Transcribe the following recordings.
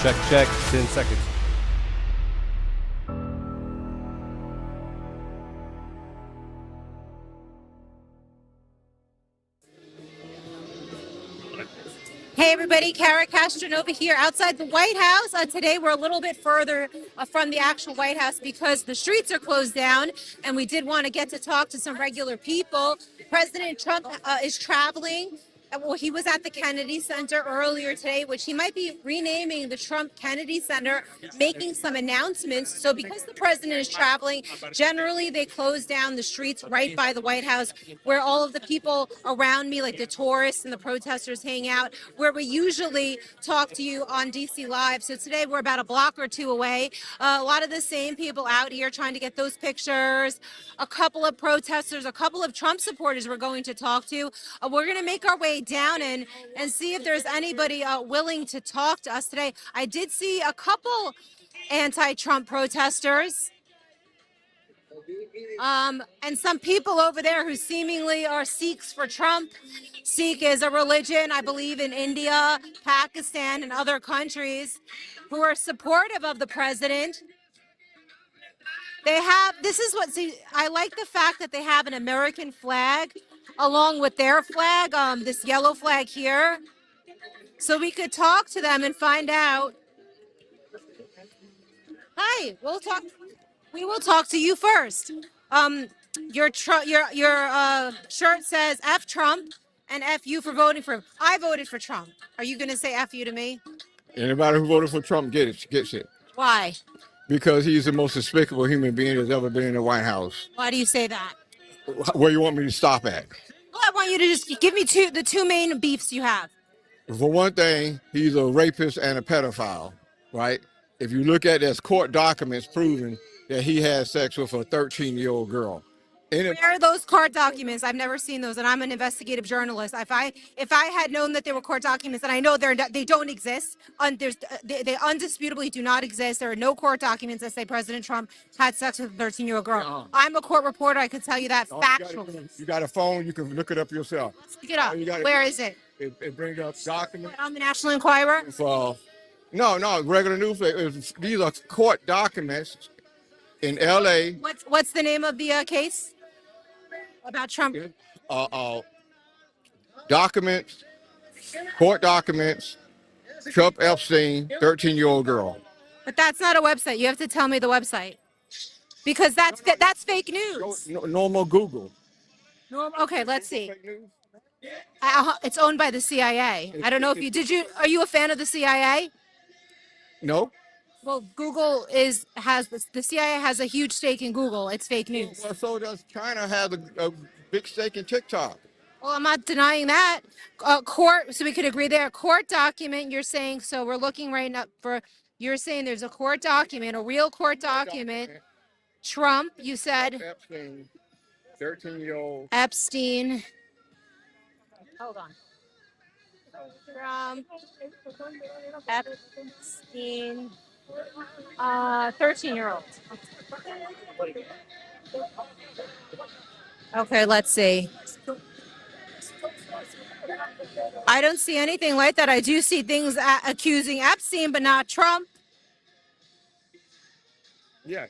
Check, 10 seconds. Hey everybody, Kara Castronova here outside the White House. Today we're a little bit further from the actual White House because the streets are closed down and we did want to get to talk to some regular people. President Trump is traveling. Well, he was at the Kennedy Center earlier today, which he might be renaming the Trump Kennedy Center, making some announcements. So because the president is traveling, generally they close down the streets right by the White House where all of the people around me, like the tourists and the protesters, hang out, where we usually talk to you on DC Live. So today we're about a block or two away. A lot of the same people out here trying to get those pictures. A couple of protesters, a couple of Trump supporters we're going to talk to. We're going to make our way down and see if there's anybody willing to talk to us today. I did see a couple anti-Trump protesters. And some people over there who seemingly are Sikhs for Trump. Sikh is a religion, I believe, in India, Pakistan, and other countries who are supportive of the president. They have, this is what, see, I like the fact that they have an American flag along with their flag, this yellow flag here. So we could talk to them and find out. Hi, we will talk to you first. Your shirt says F Trump and F you for voting for him. I voted for Trump. Are you going to say F you to me? Anybody who voted for Trump gets it. Why? Because he's the most despicable human being that's ever been in the White House. Why do you say that? Where you want me to stop at? Well, I want you to just give me the two main beefs you have. For one thing, he's a rapist and a pedophile, right? If you look at there's court documents proving that he had sex with a 13-year-old girl. Where are those court documents? I've never seen those, and I'm an investigative journalist. If I had known that there were court documents, and I know they don't exist, they undisputably do not exist. There are no court documents that say President Trump had sex with a 13-year-old girl. I'm a court reporter. I could tell you that factually. You got a phone. You can look it up yourself. Look it up. Where is it? It brings up documents. On the National Enquirer? No, regular news. These are court documents in L.A. What's the name of the case? About Trump? Documents, court documents, Trump Epstein, 13-year-old girl. But that's not a website. You have to tell me the website. Because that's fake news. Normal Google. Okay, let's see. It's owned by the CIA. I don't know if are you a fan of the CIA? No. Well, Google the CIA has a huge stake in Google. It's fake news. Well, so does China have a big stake in TikTok? Well, I'm not denying that. So we could agree there. Court document, you're saying, so we're looking right now you're saying there's a court document, a real court document. Trump, you said. Epstein, 13-year-old. Epstein. Hold on. Trump. Epstein. 13-year-old. Okay, let's see. I don't see anything like that. I do see things accusing Epstein, but not Trump. Yeah.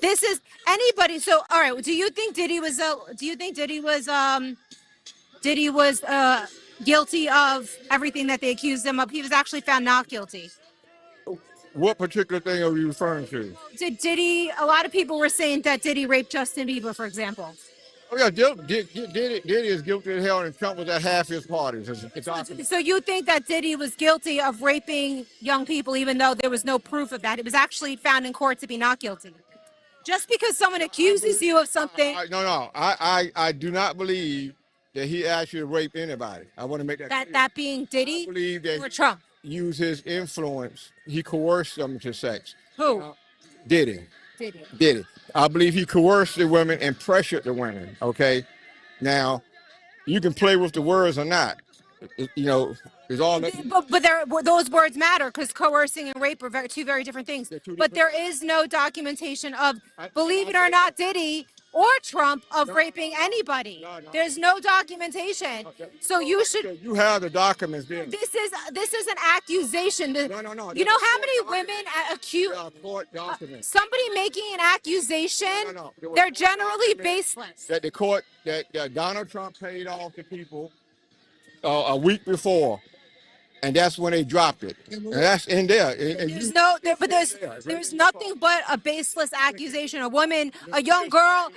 This is anybody. So, all right. Do you think Diddy was guilty of everything that they accused him of? He was actually found not guilty. What particular thing are you referring to? Diddy, a lot of people were saying that Diddy raped Justin Bieber, for example. Oh, yeah, Diddy is guilty as hell, and Trump was at half his parties. So you think that Diddy was guilty of raping young people, even though there was no proof of that? It was actually found in court to be not guilty. Just because someone accuses you of something. No. I do not believe that he actually raped anybody. I want to make that clear. That being Diddy or Trump? Use his influence. He coerced them to sex. Who? Diddy. I believe he coerced the women and pressured the women. Okay. Now, you can play with the words or not. It's all. But those words matter because coercing and rape are two very different things. But there is no documentation of, believe it or not, Diddy or Trump of raping anybody. There's no documentation. So you should. You have the documents there. This is an accusation. No. You know how many women accuse Court documents. somebody making an accusation? No. They're generally baseless. That the court that Donald Trump paid off to people a week before, and that's when they dropped it. And that's in there. There's nothing but a baseless accusation. A woman, a young girl,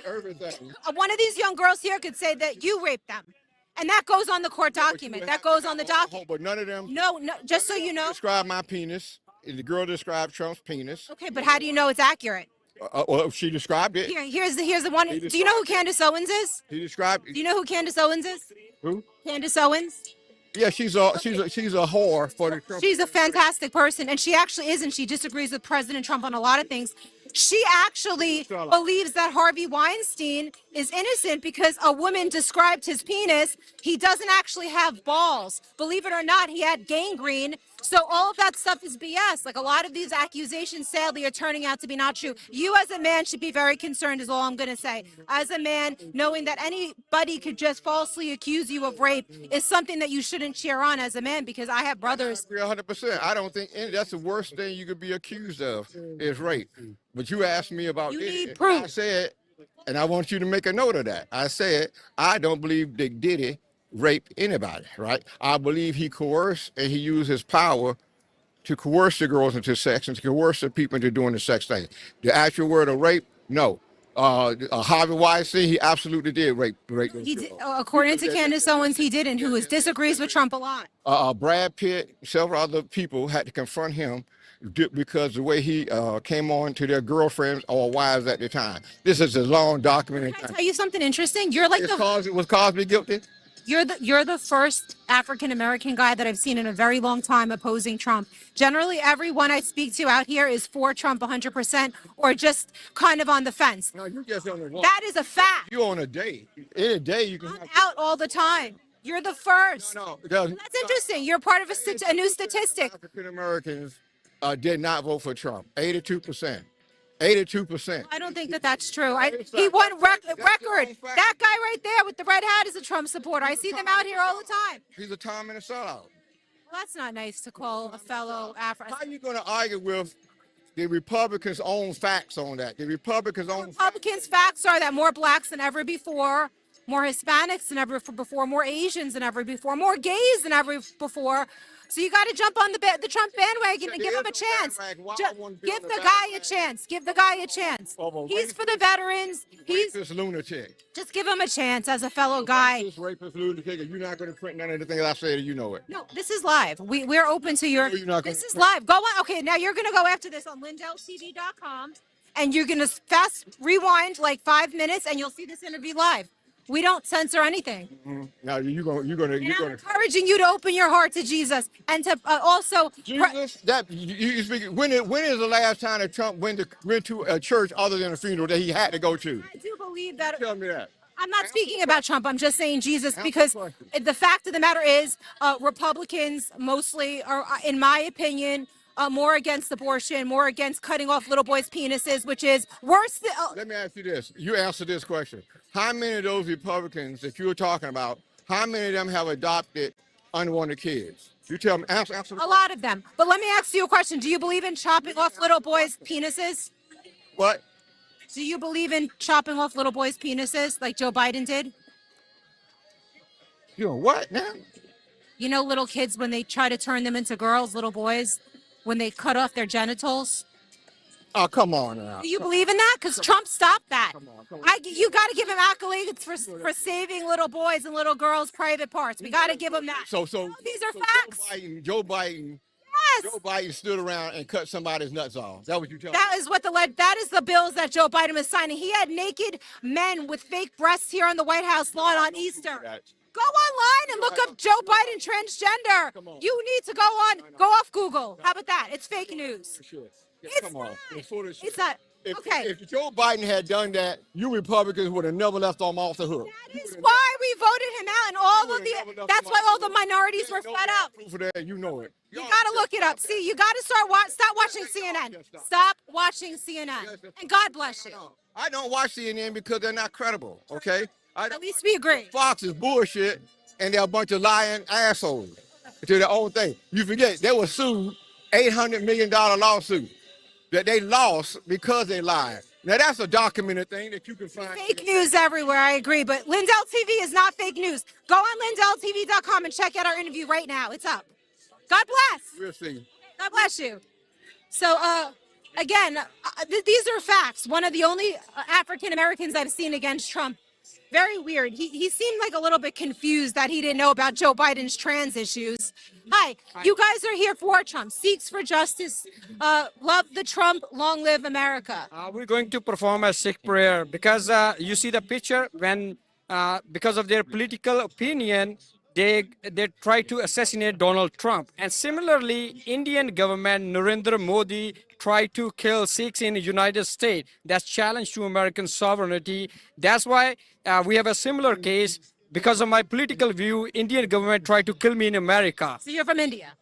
one of these young girls here could say that you raped them, and that goes on the court document. That goes on the document. But none of them. No. Just so you know. Describe my penis. The girl described Trump's penis. Okay, but how do you know it's accurate? Well, she described it. Here's the one. Do you know who Candace Owens is? He described. Do you know who Candace Owens is? Who? Candace Owens. Yeah, she's a whore for the Trump. She's a fantastic person, and she actually is, and she disagrees with President Trump on a lot of things. She actually believes that Harvey Weinstein is innocent because a woman described his penis. He doesn't actually have balls. Believe it or not, he had gangrene. So all of that stuff is BS. Like a lot of these accusations, sadly, are turning out to be not true. You as a man should be very concerned is all I'm going to say. As a man, knowing that anybody could just falsely accuse you of rape is something that you shouldn't cheer on as a man, because I have brothers. I agree 100%. I don't think that's the worst thing you could be accused of is rape. But you asked me about You Diddy. need proof. I said, and I want you to make a note of that. I said, I don't believe that Diddy raped anybody, right? I believe he coerced and he used his power to coerce the girls into sex and to coerce the people into doing the sex thing. The actual word of rape, no. Harvey Weinstein, he absolutely did rape those He girls. did, according to Candace Owens, he didn't, who disagrees with Trump a lot. Brad Pitt, several other people had to confront him because the way he came on to their girlfriends or wives at the time. This is a long documented. Can I tell you something interesting? You're like Was Cosby guilty? You're the first African American guy that I've seen in a very long time opposing Trump. Generally, everyone I speak to out here is for Trump 100% or just kind of on the fence. No, you just on the one. That is a fact. You on a day. Any day you can. I'm out all the time. You're the first. No. That's interesting. You're part of a new statistic. African Americans did not vote for Trump. 82%. 82%. I don't think that that's true. He won record. That guy right there with the red hat is a Trump supporter. I see them out here all the time. He's a Tom and a sellout. Well, that's not nice to call a fellow African. How are you going to argue with the Republicans' own facts on that? The Republicans' facts are that more blacks than ever before, more Hispanics than ever before, more Asians than ever before, more gays than ever before. So you got to jump on the Trump bandwagon and give him a chance. Give the guy a chance. Give the guy a chance. He's for the veterans. He's this lunatic. Just give him a chance as a fellow guy. Rapist lunatic. You're not going to print none of the things I said. You know it. No, this is live. We're open to your. This is live. Go on. Okay, now you're going to go after this on LindellTV.com, and you're going to fast rewind like 5 minutes, and you'll see this interview live. We don't censor anything. Mm-hmm. Now you're gonna. I'm encouraging you to open your heart to Jesus and to also. Jesus, that you speak. When is the last time that Trump went to a church other than a funeral that he had to go to? I do believe that. Tell me that. I'm not speaking about Trump. I'm just saying Jesus, because the fact of the matter is, Republicans mostly are, in my opinion, more against abortion, more against cutting off little boys' penises, which is worse than. Let me ask you this. You answer this question. How many of those Republicans that you were talking about, how many of them have adopted unwanted kids? You tell me. Answer a lot of them. But let me ask you a question. Do you believe in chopping off little boys' penises? What? Do you believe in chopping off little boys' penises like Joe Biden did? You know what now? You know, little kids, when they try to turn them into girls, little boys, when they cut off their genitals. Oh, come on now. Do you believe in that? Because Trump stopped that. Come on. You got to give him accolades for saving little boys and little girls' private parts. We got to give him that. So these are facts. Joe Biden. Yes. Joe Biden stood around and cut somebody's nuts off. That what you tell me? That is the bills that Joe Biden was signing. He had naked men with fake breasts here on the White House lawn on Easter. Go online and look up Joe Biden transgender. You need to go off Google. How about that? It's fake news. It's not. It's not. Okay. If Joe Biden had done that, you Republicans would have never left him off the hook. That is why we voted him out, and that's why all the minorities were fed up. You know it. You gotta I'll look it up. See, you got to stop watching CNN. Stop watching CNN. And God bless you. I don't watch CNN because they're not credible. Okay. At least we agree. Fox is bullshit, and they're a bunch of lying assholes to their own thing. You forget they were sued, $800 million lawsuit that they lost because they lied. Now that's a documented thing that you can find. Fake news everywhere, I agree. But Lindell TV is not fake news. Go on LindellTV.com and check out our interview right now. It's up. God bless. We'll see. God bless you. So, again, these are facts. One of the only African Americans I've seen against Trump. Very weird. He seemed like a little bit confused that he didn't know about Joe Biden's trans issues. Hi, you guys are here for Trump. Seeks for justice. Love the Trump. Long live America. We're going to perform a Sikh prayer because you see the picture when, because of their political opinion, they try to assassinate Donald Trump. And similarly, Indian government, Narendra Modi, tried to kill Sikhs in the United States. That's challenge to American sovereignty. That's why we have a similar case. Because of my political view, Indian government tried to kill me in America. So you're from India.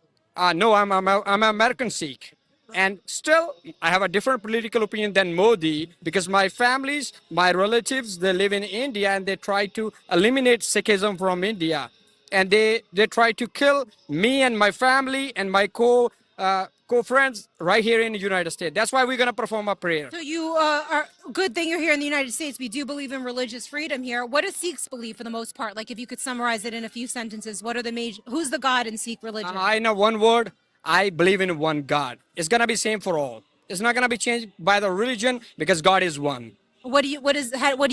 No, I'm an American Sikh. And still, I have a different political opinion than Modi because my families, my relatives, they live in India and they try to eliminate Sikhism from India. And they try to kill me and my family and my co-friends right here in the United States. That's why we're going to perform a prayer. So you are good thing you're here in the United States. We do believe in religious freedom here. What do Sikhs believe for the most part? Like if you could summarize it in a few sentences, what are the major? Who's the God in Sikh religion? I know one word. I believe in one God. It's going to be same for all. It's not going to be changed by the religion because God is one. What do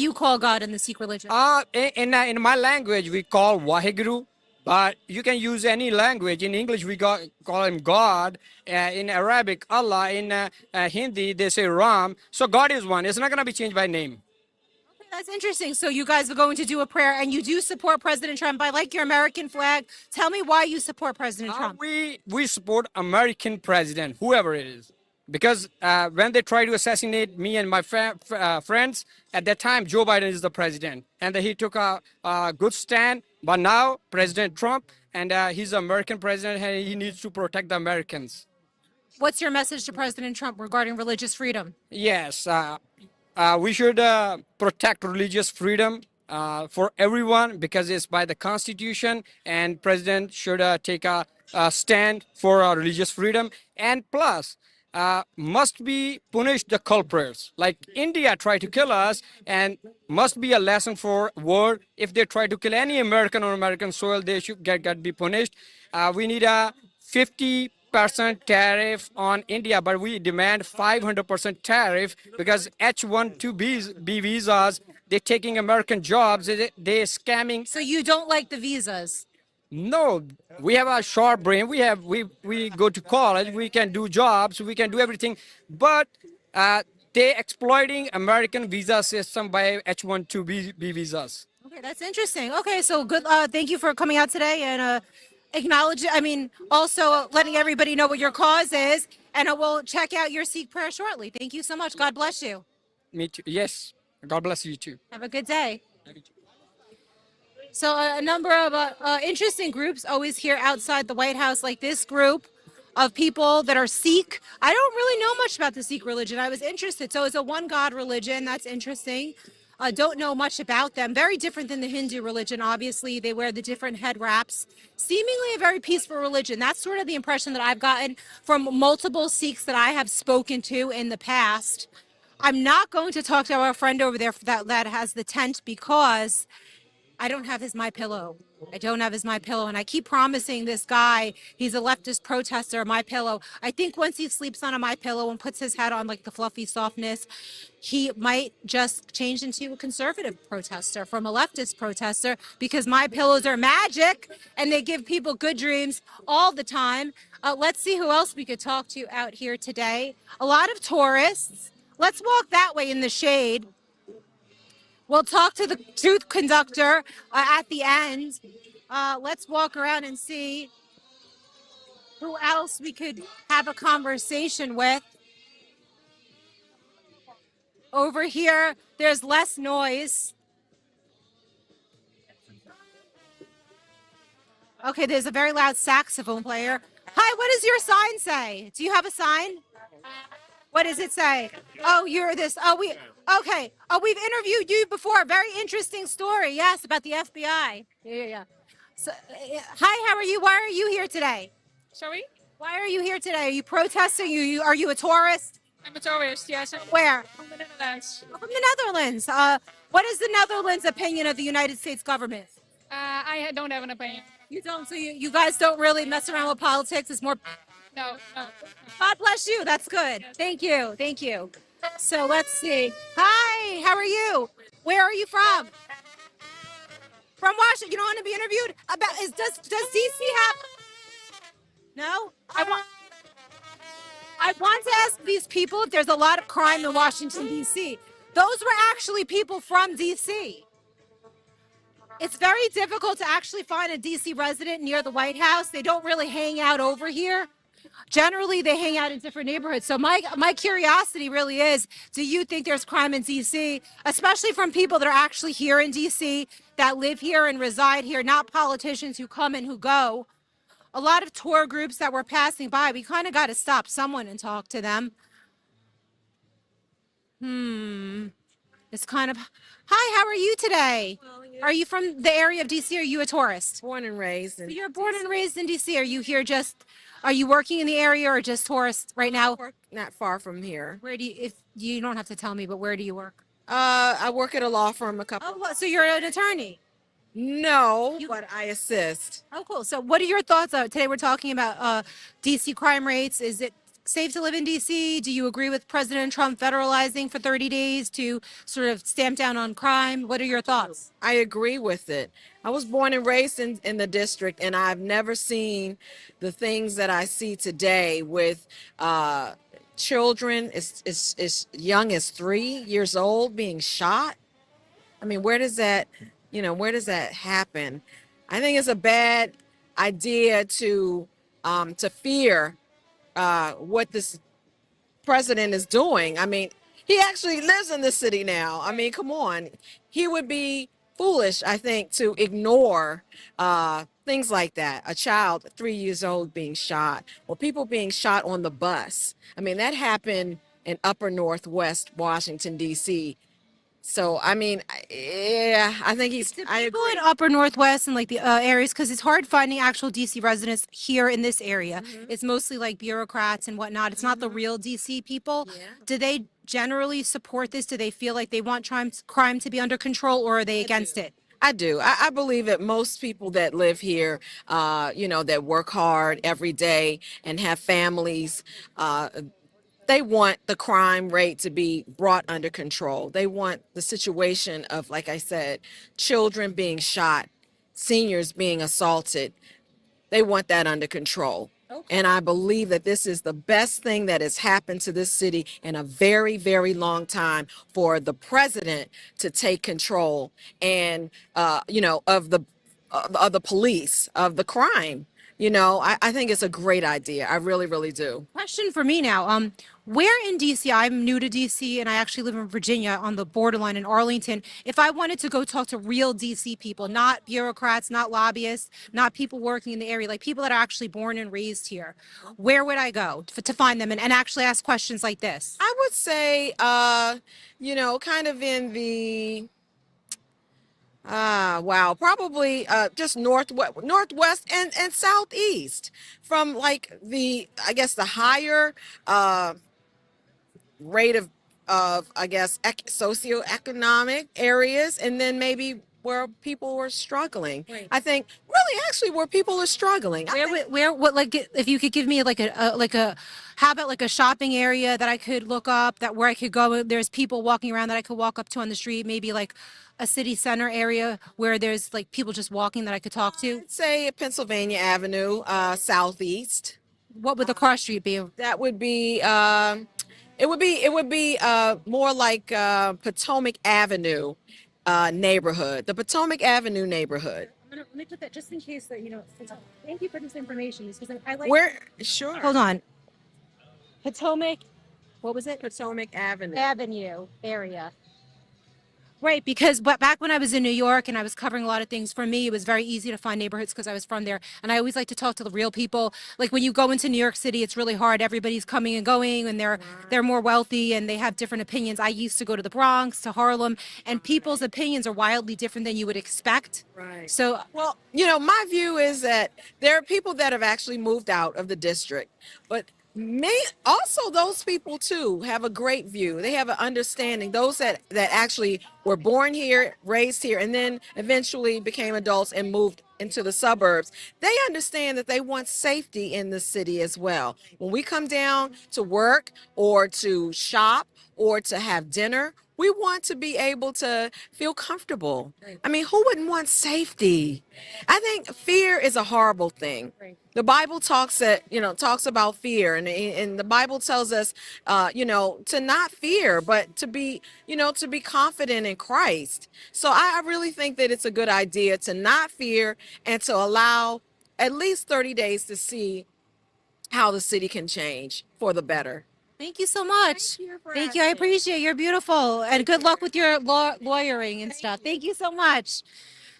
you call God in the Sikh religion? In my language, we call Waheguru, but you can use any language. In English, we call him God. In Arabic, Allah. In Hindi, they say Ram. So God is one. It's not going to be changed by name. Okay, that's interesting. So you guys are going to do a prayer, and you do support President Trump. I like your American flag. Tell me why you support President Trump. We support American president, whoever it is. Because when they try to assassinate me and my friends, at that time, Joe Biden is the president. And he took a good stand. But now, President Trump, and he's an American president, and he needs to protect the Americans. What's your message to President Trump regarding religious freedom? Yes, we should protect religious freedom for everyone because it's by the Constitution, and President should take a stand for religious freedom. And plus, must be punished the culprits. Like India tried to kill us, and must be a lesson for world. If they try to kill any American on American soil, they should be punished. We need a 50% tariff on India, but we demand 500% tariff because H-1B visas, they're taking American jobs, they're scamming. So you don't like the visas? No, we have a sharp brain. We go to college. We can do jobs. We can do everything, but they exploiting American visa system by H-1B visas. Okay, that's interesting. Okay, so good. Thank you for coming out today and acknowledging. I mean, also letting everybody know what your cause is, and we'll check out your Sikh prayer shortly. Thank you so much. God bless you. Me too. Yes. God bless you too. Have a good day. So a number of interesting groups always here outside the White House, like this group of people that are Sikh. I don't really know much about the Sikh religion. I was interested. So it's a one God religion. That's interesting. Don't know much about them. Very different than the Hindu religion, obviously. They wear the different head wraps. Seemingly a very peaceful religion. That's sort of the impression that I've gotten from multiple Sikhs that I have spoken to in the past. I'm not going to talk to our friend over there that has the tent because I don't have his My Pillow. I don't have his My Pillow, and I keep promising this guy, he's a leftist protester, My Pillow. I think once he sleeps on a My Pillow and puts his head on like the fluffy softness, he might just change into a conservative protester from a leftist protester because My Pillows are magic and they give people good dreams all the time. Let's see who else we could talk to out here today. A lot of tourists. Let's walk that way in the shade. We'll talk to the truth conductor at the end. Let's walk around and see who else we could have a conversation with. Over here, there's less noise. Okay, there's a very loud saxophone player. Hi, what does your sign say? Do you have a sign? What does it say? Oh, you're this. Oh, okay. Oh, we've interviewed you before. Very interesting story. Yes, about the FBI. Yeah. So, hi, how are you? Why are you here today? Sorry? Why are you here today? Are you protesting? Are you a tourist? I'm a tourist, yes. I'm Where? from the Netherlands. From the Netherlands. What is the Netherlands' opinion of the United States government? Don't have an opinion. You don't. So you guys don't really mess around with politics. It's more. No, no. God bless you. That's good. Thank you. Thank you. So let's see. Hi. How are you? Where are you from? From Washington. You don't want to be interviewed about? Does DC have? No. I want to ask these people if there's a lot of crime in Washington D.C. Those were actually people from D.C. It's very difficult to actually find a DC resident near the White House. They don't really hang out over here. Generally, they hang out in different neighborhoods. So my curiosity really is, do you think there's crime in DC, especially from people that are actually here in DC, that live here and reside here, not politicians who come and who go? A lot of tour groups that we're passing by, we kind of got to stop someone and talk to them. It's kind of, hi, how are you today? Are you from the area of DC? Or are you a tourist? Born and raised in You're born and raised in DC. Are you here are you working in the area or just tourist right now? work not far from here. Where do you, if you don't have to tell me, but where do you work? I work at a law firm a couple. Oh, so you're an attorney. No, but I assist. Oh, cool. So what are your thoughts? Today we're talking about DC crime rates. Is it safe to live in DC? Do you agree with President Trump federalizing for 30 days to sort of stamp down on crime? What are your thoughts? I agree with it. I was born and raised in the district, and I've never seen the things that I see today with children as young as 3 years old being shot. I mean, where does that happen? I think it's a bad idea to fear what this president is doing. I mean, he actually lives in the city now. I mean, come on. He would be foolish, I think, to ignore things like that. A child, 3 years old, being shot, or people being shot on the bus. I mean, that happened in upper Northwest Washington, D.C. So, I mean, yeah, I think I People agree. in Upper Northwest and like the areas, because it's hard finding actual DC residents here in this area. It's mostly like bureaucrats and whatnot. It's not the real DC people. Yeah. Do they generally support this? Do they feel like they want crime to be under control, or are they against it? I do. I believe that most people that live here, that work hard every day and have families, they want the crime rate to be brought under control. They want the situation of, like I said, children being shot, seniors being assaulted. They want that under control. And I believe that this is the best thing that has happened to this city in a very, very long time, for the president to take control and, of the police, of the crime. I think it's a great idea. I really, really do. Question for me now. Where in DC? I'm new to DC and I actually live in Virginia on the borderline in Arlington. If I wanted to go talk to real DC people, not bureaucrats, not lobbyists, not people working in the area, like people that are actually born and raised here, where would I go to find them and actually ask questions like this? I would say, kind of in the wow, probably just northwest and southeast, from like I guess the higher rate of I guess socioeconomic areas, and then maybe where people were struggling. Right. I think really actually where people are struggling. What, like, if you could give me like how about like a shopping area that I could look up, that where I could go, there's people walking around that I could walk up to on the street, maybe like a city center area where there's like people just walking that I could talk to? Say Pennsylvania Avenue, southeast. What would the cross street be? That would be it would be more like Potomac Avenue neighborhood, the Potomac Avenue neighborhood. Let me put that just in case that, thank you for this information. Because I like. Where sure. Hold on. Potomac, what was it? Potomac Avenue. Avenue area. Right, because but back when I was in New York and I was covering a lot of things, for me, it was very easy to find neighborhoods because I was from there. And I always like to talk to the real people. Like when you go into New York City, it's really hard. Everybody's coming and going, and they're more wealthy and they have different opinions. I used to go to the Bronx, to Harlem, and people's opinions are wildly different than you would expect. Right. So Well, my view is that there are people that have actually moved out of the district, but may also those people too have a great view. They have an understanding. Those that actually were born here, raised here, and then eventually became adults and moved into the suburbs. They understand that they want safety in the city as well. When we come down to work or to shop or to have dinner, we want to be able to feel comfortable. I mean, who wouldn't want safety? I think fear is a horrible thing. The Bible talks about fear, and the Bible tells us, to not fear, but to be confident in Christ. So I really think that it's a good idea to not fear and to allow at least 30 days to see how the city can change for the better. thank you so much. you for Thank you. I asking. appreciate it. You're beautiful. And good luck with your lawyering and stuff. Thank you so much.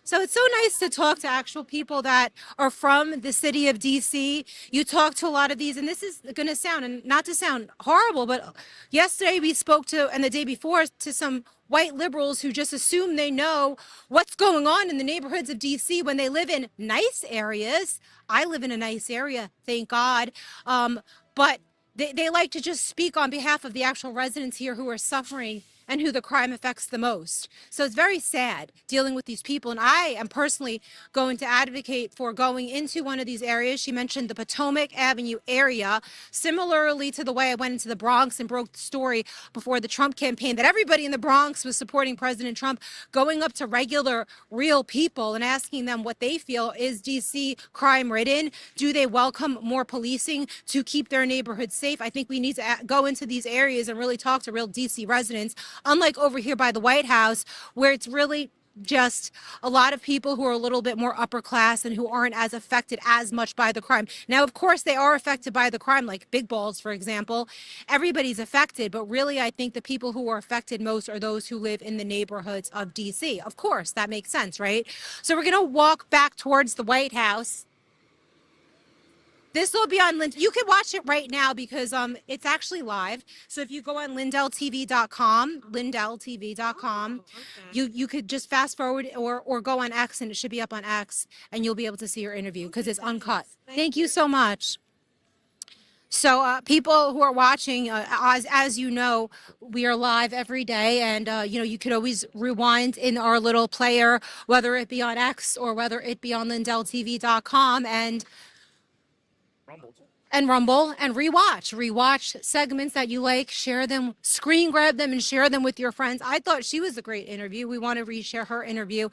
So it's so nice to talk to actual people that are from the city of DC. You talk to a lot of these, and this is going to sound, and not to sound horrible, but yesterday we spoke to, and the day before, to some white liberals who just assume they know what's going on in the neighborhoods of DC when they live in nice areas. I live in a nice area, thank God. But they like to just speak on behalf of the actual residents here who are suffering and who the crime affects the most. So it's very sad dealing with these people. And I am personally going to advocate for going into one of these areas. She mentioned the Potomac Avenue area, similarly to the way I went into the Bronx and broke the story before the Trump campaign that everybody in the Bronx was supporting President Trump, going up to regular, real people and asking them what they feel. Is DC crime ridden? Do they welcome more policing to keep their neighborhoods safe? I think we need to go into these areas and really talk to real DC residents. Unlike over here by the White House, where it's really just a lot of people who are a little bit more upper class and who aren't as affected as much by the crime. Now, of course, they are affected by the crime, like Big Balls, for example. Everybody's affected, but really, I think the people who are affected most are those who live in the neighborhoods of DC. Of course, that makes sense, right? So we're going to walk back towards the White House. This will be on Lind. You can watch it right now because it's actually live. So if you go on lindelltv.com, you could just fast forward or go on X, and it should be up on X, and you'll be able to see your interview because it's uncut. Thank you so much. So people who are watching, as you know, we are live every day, and you could always rewind in our little player, whether it be on X or whether it be on lindelltv.com, and Rumble, and rewatch segments that you like, share them, screen grab them, and share them with your friends. I thought she was a great interview. We want to reshare her interview.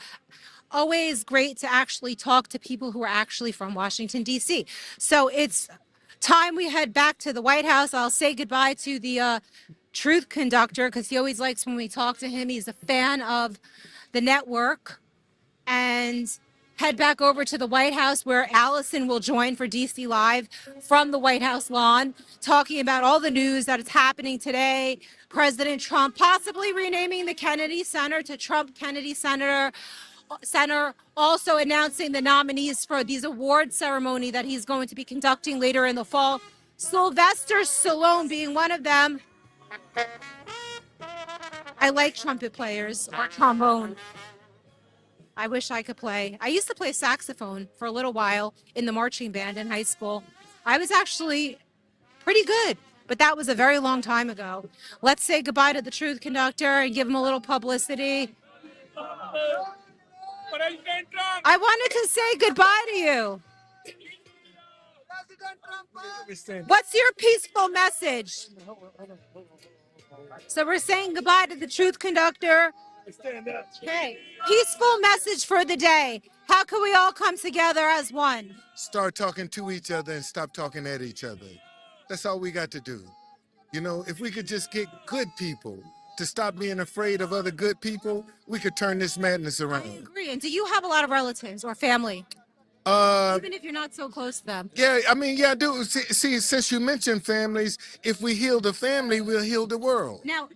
Always great to actually talk to people who are actually from Washington, D.C. So it's time we head back to the White House. I'll say goodbye to the truth conductor because he always likes when we talk to him. He's a fan of the network. And head back over to the White House where Allison will join for DC Live from the White House lawn, talking about all the news that is happening today. President Trump possibly renaming the Kennedy Center to Trump Kennedy Center, also announcing the nominees for these award ceremony that he's going to be conducting later in the fall. Sylvester Stallone being one of them. I like trumpet players or trombone. I wish I could play. I used to play saxophone for a little while in the marching band in high school. I was actually pretty good, but that was a very long time ago. Let's say goodbye to the truth conductor and give him a little publicity. I wanted to say goodbye to you. What's your peaceful message? So we're saying goodbye to the truth conductor. Okay. Peaceful message for the day. How can we all come together as one? Start talking to each other and stop talking at each other. That's all we got to do. If we could just get good people to stop being afraid of other good people, we could turn this madness I around. agree. And do you have a lot of relatives or family? Even if you're not so close to them. Yeah, I do. See, since you mentioned families, if we heal the family, we'll heal the world. Now,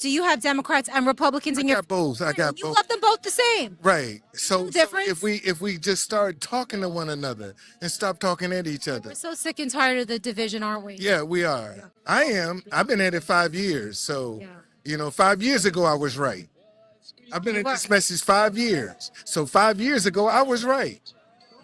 do you have Democrats and Republicans I in your? got both. I got You both. love them both the same. Right. So difference? if we just start talking to one another and stop talking at each other. We're so sick and tired of the division, aren't we? Yeah, we are. I am. I've been at it 5 years. So, Yeah. 5 years ago I was right. I've been at this message 5 years. So 5 years ago I was right.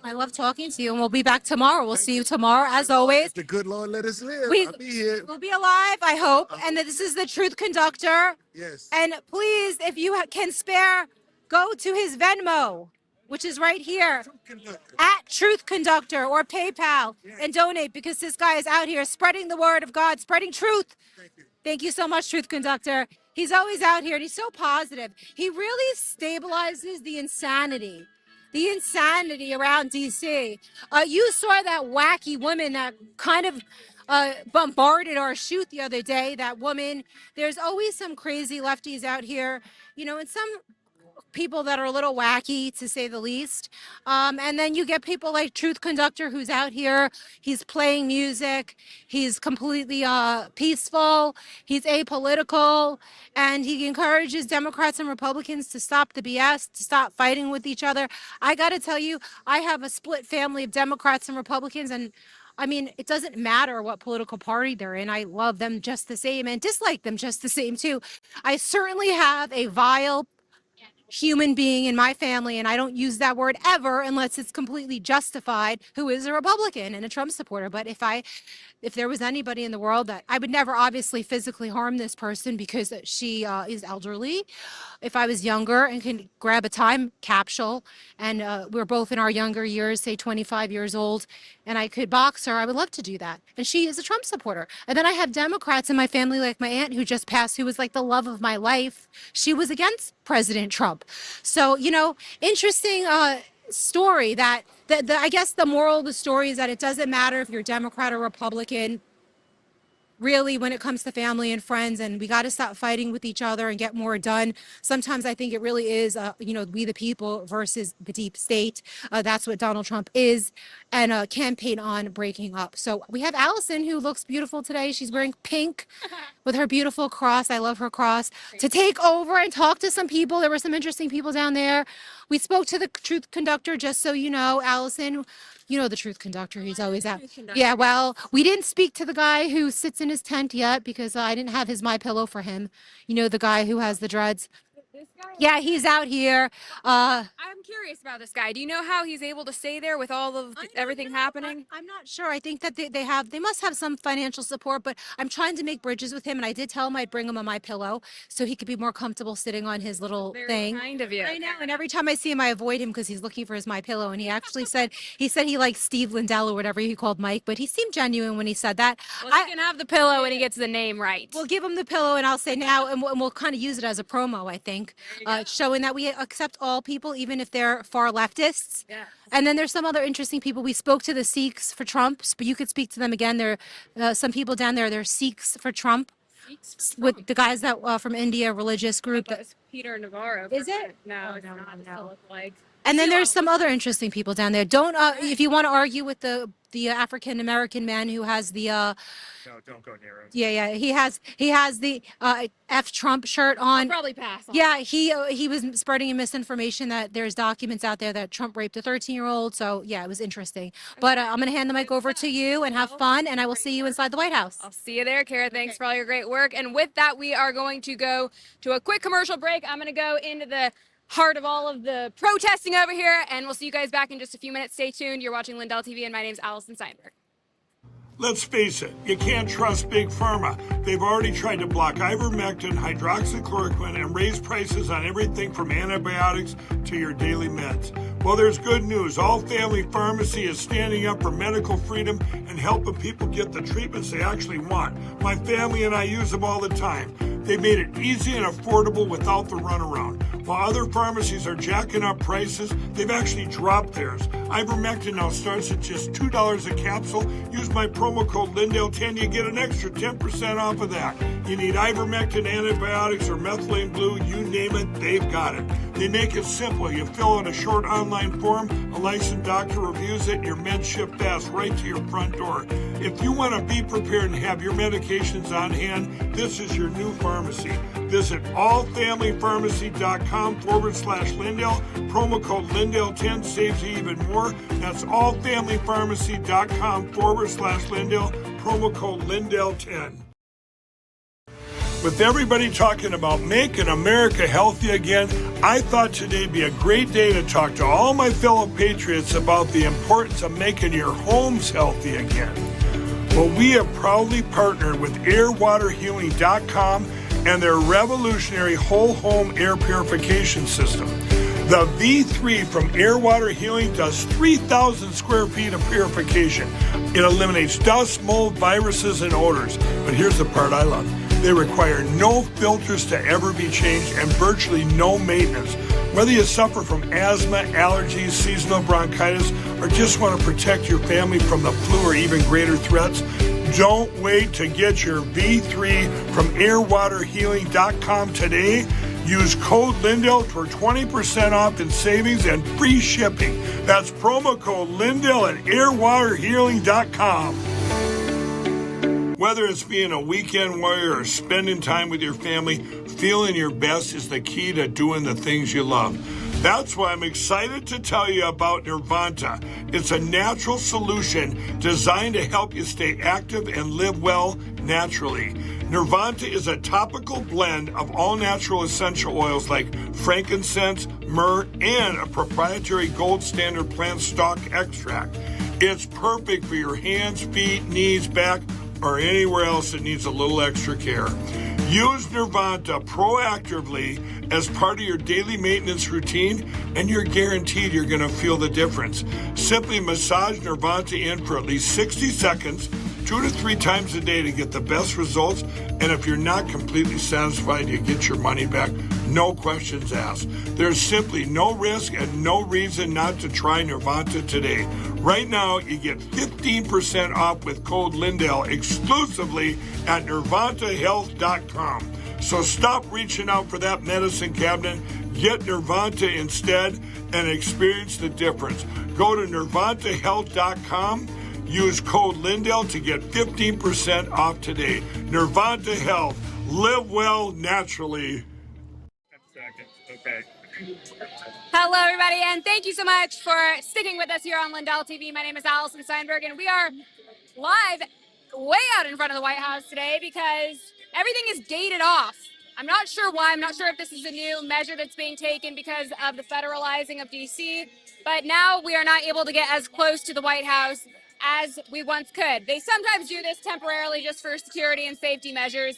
I love talking to you, and we'll be back tomorrow. We'll see you tomorrow, as always. The good Lord let us live. We- I'll be here. We'll be alive, I hope. And this is the Truth Conductor. Yes. And please, if you can spare, go to his Venmo, which is right here, at Truth Conductor, or PayPal, and donate, because this guy is out here spreading the word of God, spreading truth. Thank you so much, Truth Conductor. He's always out here, and he's so positive. He really stabilizes the insanity around DC. You saw that wacky woman that kind of bombarded our shoot the other day. That woman. There's always some crazy lefties out here, and some people that are a little wacky, to say the least. And then you get people like Truth Conductor, who's out here. He's playing music. He's completely peaceful. He's apolitical. And he encourages Democrats and Republicans to stop the BS, to stop fighting with each other. I got to tell you, I have a split family of Democrats and Republicans. And I mean, it doesn't matter what political party they're in. I love them just the same and dislike them just the same, too. I certainly have a vile human being in my family, and I don't use that word ever unless it's completely justified, who is a Republican and a Trump supporter. But if there was anybody in the world that I would never obviously physically harm this person because she is elderly. If I was younger and can grab a time capsule and we're both in our younger years, say 25 years old, and I could box her, I would love to do that. And she is a Trump supporter. And then I have Democrats in my family, like my aunt who just passed, who was like the love of my life. She was against President Trump. So, interesting story that I guess the moral of the story is that it doesn't matter if you're Democrat or Republican, really, when it comes to family and friends, and we got to stop fighting with each other and get more done. Sometimes I think it really is, we the people versus the deep state. That's what Donald Trump is, and campaign on breaking up. So we have Allison, who looks beautiful today. She's wearing pink with her beautiful cross. I love her cross. To take over and talk to some people. There were some interesting people down there. We spoke to the Truth Conductor, just so you know, Allison. You know the Truth Conductor. He's always out. Yeah, well, we didn't speak to the guy who sits in his tent yet because I didn't have his My Pillow for him. You know, the guy who has the dreads. This guy? Yeah, he's out here. I'm curious about this guy. Do you know how he's able to stay there with all of everything happening? I'm not sure. I think that they must have some financial support, but I'm trying to make bridges with him, and I did tell him I'd bring him a My Pillow so he could be more comfortable sitting on his little Very thing. kind of you. I know, and every time I see him, I avoid him because he's looking for his My Pillow. And he actually said he likes Steve Lindell or whatever he called Mike, but he seemed genuine when he said that. Well, he can have the pillow and he gets the name right. We'll give him the pillow, and I'll say now, and we'll kind of use it as a promo, I think, showing that we accept all people, even if they're far leftists. Yeah. And then there's some other interesting people. We spoke to the Sikhs for Trump, but you could speak to them again. There are some people down there. They're Sikhs for Trump, with the guys that from India, religious group. That was Peter Navarro. Is it? No, Oh, it's no, not. It's no. still look like. And then there's some other interesting people down there. Don't if you want to argue with the African American man who has the No, don't go near him. yeah, he has the F Trump shirt I'll on. probably pass. On. Yeah, he was spreading misinformation that there's documents out there that Trump raped a 13-year-old. So yeah, it was interesting. But I'm gonna hand the mic over to you and have fun, and I will see you inside the White House. I'll see you there, Kara. Thanks for all your great work. And with that, we are going to go to a quick commercial break. I'm going to go into the heart of all of the protesting over here, and we'll see you guys back in just a few minutes. Stay tuned. You're watching Lindell TV, and my name's Allison Steinberg. Let's face it, you can't trust Big Pharma. They've already tried to block ivermectin, hydroxychloroquine, and raise prices on everything from antibiotics to your daily meds. Well, there's good news. All Family Pharmacy is standing up for medical freedom and helping people get the treatments they actually want. My family and I use them all the time. They made it easy and affordable without the runaround. While other pharmacies are jacking up prices, they've actually dropped theirs. Ivermectin now starts at just $2 a capsule. Use my promo code Lindell10, you get an extra 10% off of that. You need ivermectin, antibiotics, or methylene blue, you name it, they've got it. They make it simple. You fill out a short online form, a licensed doctor reviews it, and your meds ship fast right to your front door. If you want to be prepared and have your medications on hand, this is your new pharmacy. Visit allfamilypharmacy.com/Lindell. Promo code Lindell10 saves you even more. That's allfamilypharmacy.com/Lindell. Promo code Lindell10. With everybody talking about making America healthy again, I thought today'd be a great day to talk to all my fellow patriots about the importance of making your homes healthy again. Well, we have proudly partnered with airwaterhealing.com and their revolutionary whole home air purification system. The V3 from Airwater Healing does 3,000 square feet of purification. It eliminates dust, mold, viruses, and odors. But here's the part I love. They require no filters to ever be changed and virtually no maintenance. Whether you suffer from asthma, allergies, seasonal bronchitis, or just want to protect your family from the flu or even greater threats, don't wait to get your V3 from airwaterhealing.com today. Use code Lindell for 20% off in savings and free shipping. That's promo code Lindell at airwaterhealing.com. Whether it's being a weekend warrior or spending time with your family, feeling your best is the key to doing the things you love. That's why I'm excited to tell you about Nirvanta. It's a natural solution designed to help you stay active and live well naturally. Nirvanta is a topical blend of all natural essential oils like frankincense, myrrh, and a proprietary gold standard plant stock extract. It's perfect for your hands, feet, knees, back, or anywhere else that needs a little extra care. Use Nirvanta proactively as part of your daily maintenance routine, and you're guaranteed you're going to feel the difference. Simply massage Nirvanta in for at least 60 seconds, 2 to 3 times a day to get the best results. And if you're not completely satisfied, you get your money back. No questions asked. There's simply no risk and no reason not to try Nirvanta today. Right now, you get 15% off with code Lindell exclusively at nirvantahealth.com. So stop reaching out for that medicine cabinet. Get Nirvanta instead and experience the difference. Go to nirvantahealth.com. Use code Lindell to get 15% off today. Nirvanta Health. Live well naturally. Okay. Hello, everybody, and thank you so much for sticking with us here on Lindell TV. My name is Allison Steinberg, and we are live way out in front of the White House today because everything is gated off. I'm not sure why. I'm not sure if this is a new measure that's being taken because of the federalizing of D.C., but now we are not able to get as close to the White House as we once could. They sometimes do this temporarily just for security and safety measures,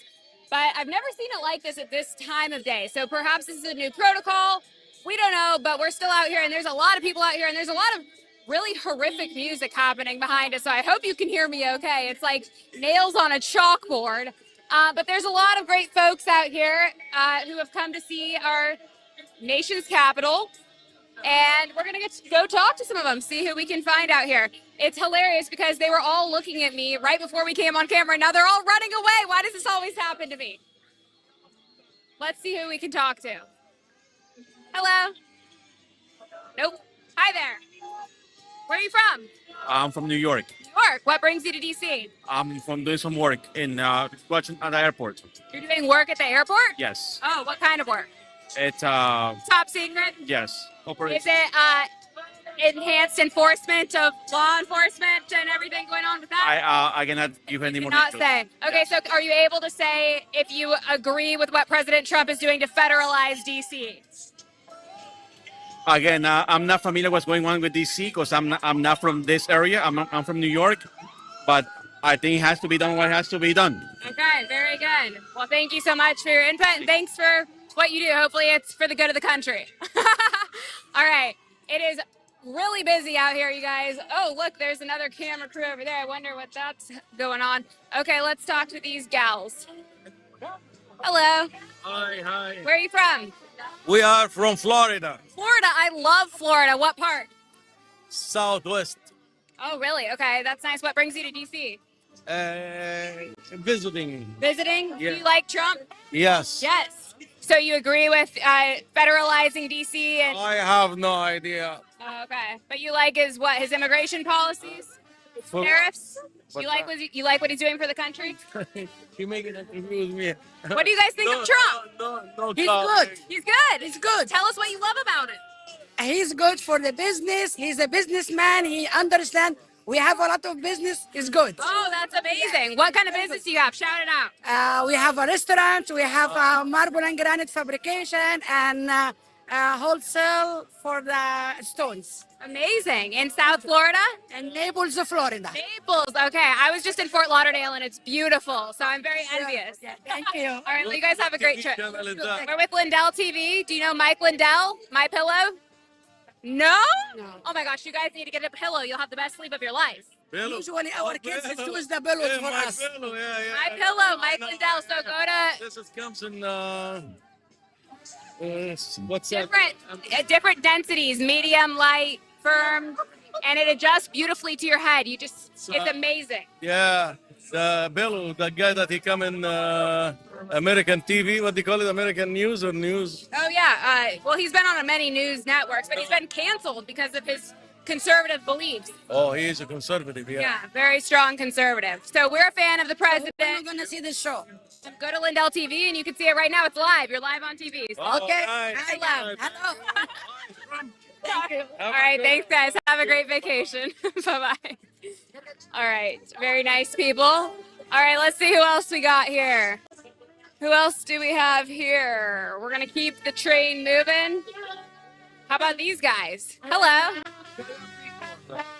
but I've never seen it like this at this time of day. So perhaps this is a new protocol. We don't know, but we're still out here, and there's a lot of people out here, and there's a lot of really horrific music happening behind us. So I hope you can hear me okay. It's like nails on a chalkboard. But there's a lot of great folks out here who have come to see our nation's capital. And we're going to get to go talk to some of them, see who we can find out here. It's hilarious because they were all looking at me right before we came on camera. Now they're all running away. Why does this always happen to me? Let's see who we can talk to. Hello. Nope. Hi there. Where are you from? I'm from New York. New York. What brings you to DC? I'm from doing some work in watching at the airport. You're doing work at the airport? Yes. Oh, what kind of work? It's Top secret? yes. Is it enhanced enforcement of law enforcement and everything going on with that? I cannot give any more Not details. say. Okay, so are you able to say if you agree with what President Trump is doing to federalize DC? Again, I'm not familiar what's going on with DC because I'm not from this area. I'm from New York, but I think it has to be done what has to be done. Okay, very good. Well, thank you so much for your input and thanks for what you do. Hopefully it's for the good of the country. All right. It is really busy out here, you guys. Oh, look, there's another camera crew over there. I wonder what that's going on. Okay, let's talk to these gals. Hello. Hi. Where are you from? We are from Florida, Florida. I love Florida. What part? Southwest. Oh, really? Okay, that's nice. What brings you to DC? Visiting. Visiting? Yeah. Do you like Trump? Yes. Yes. So you agree with federalizing DC and I have no idea. oh, okay, but you like his immigration policies? tariffs? You like what he's doing for the country? You making an interview with me? What do you guys think of Trump? No, He's good. He's good. He's good. Tell us what you love about it. He's good for the business. He's a businessman. He understands. We have a lot of business. He's good. Oh, that's amazing. What kind of business do you have? Shout it out. We have a restaurant. We have marble and granite fabrication and wholesale for the stones. Amazing. In South Florida? And Naples, Florida. Naples. Okay. I was just in Fort Lauderdale and it's beautiful. So I'm very envious. Yeah, thank you. All right. Well, you guys have a great trip. We're with Lindell TV. Do you know Mike Lindell? My Pillow? No? Oh my gosh. You guys need to get a pillow. You'll have the best sleep of your life. Usually our kids choose the pillows for us. My Pillow, Mike Lindell. So go to This comes in what's that? different densities, medium, light, firm, and it adjusts beautifully to your head. It's amazing. Yeah, the Bill, the guy that he come in American TV. What do you call it? American News or News? Oh yeah. Well, he's been on many news networks, but he's been canceled because of his conservative beliefs. Oh, he is a conservative. Yeah, very strong conservative. So we're a fan of the president. We're going to see the show. Go to Lindell TV and you can see it right now. It's live. You're live on TV. Okay. nice. Hello. Thank you. All right. Thanks, guys. Have a great vacation. Bye-bye. All right. Very nice people. All right. Let's see who else we got here. Who else do we have here? We're going to keep the train moving. How about these guys? Hello.